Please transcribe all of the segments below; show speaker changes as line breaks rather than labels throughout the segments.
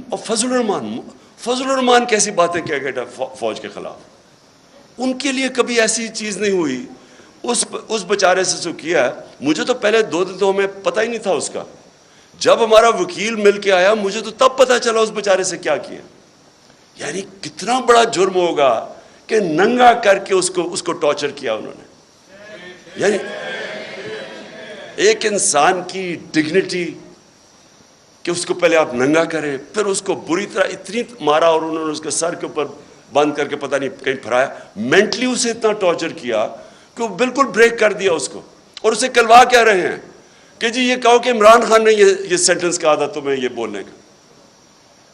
اور فضل الرحمان کیسی باتیں کہہ گئے فوج کے خلاف؟ ان کے لیے کبھی ایسی چیز نہیں ہوئی. اس بیچارے سے جو کیا ہے، مجھے تو پہلے 2 دن تو ہمیں پتہ ہی نہیں تھا اس کا. جب ہمارا وکیل مل کے آیا مجھے تو تب پتہ چلا اس بیچارے سے کیا کیا. یعنی کتنا بڑا جرم ہوگا کہ ننگا کر کے اس کو ٹارچر کیا انہوں نے. یعنی ایک انسان کی ڈگنیٹی کہ اس کو پہلے آپ ننگا کریں، پھر اس کو بری طرح اتنی مارا اور انہوں نے اس کے سر کے اوپر بند کر کے پتہ نہیں کہیں پھرایا. مینٹلی اسے اتنا ٹارچر کیا کہ وہ بالکل بریک کر دیا اس کو. اور اسے کلوا کہہ رہے ہیں کہ جی یہ کہو کہ عمران خان نے یہ سینٹنس کہا تھا تمہیں یہ بولنے کا.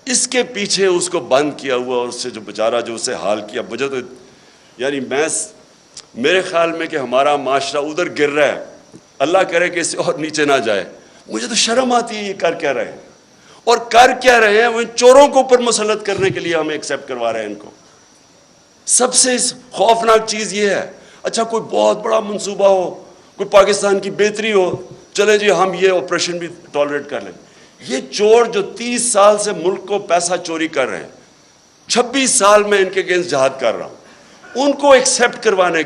اس کے پیچھے اس کو بند کیا ہوا اور اس سے جو بیچارہ جو اسے حال کیا. مجھے تو یعنی میرے خیال میں کہ ہمارا معاشرہ ادھر گر رہا ہے، اللہ کرے کہ اس سے اور نیچے نہ جائے. مجھے تو شرم آتی ہے یہ کر کیا رہے ہیں. اور کر کیا رہے ہیں وہ ان چوروں کو اوپر مسلط کرنے کے لیے ہمیں ایکسیپٹ کروا رہے ہیں ان کو. سب سے خوفناک چیز یہ ہے، اچھا کوئی بہت بڑا منصوبہ ہو، کوئی پاکستان کی بہتری ہو، چلے جی ہم یہ آپریشن بھی ٹالریٹ کر لیں. یہ چور جو 30 سال سے ملک کو پیسہ چوری کر رہے ہیں، 26 سال میں ان کے اگینسٹ جہاد کر رہا ہوں، ان کو ایکسیپٹ کروانے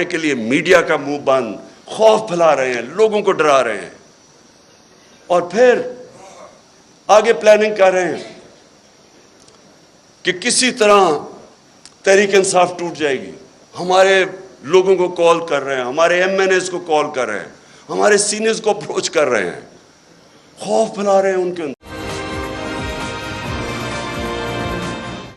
کے لیے میڈیا کا منہ بند، خوف پھیلا رہے ہیں، لوگوں کو ڈرا رہے ہیں. اور پھر آگے پلاننگ کر رہے ہیں کہ کسی طرح تحریک انصاف ٹوٹ جائے گی. ہمارے لوگوں کو کال کر رہے ہیں، ہمارے ایم این ایز کو کال کر رہے ہیں، ہمارے سینئرز کو اپروچ کر رہے ہیں، خوف پھیلا رہے ہیں ان کے اندر.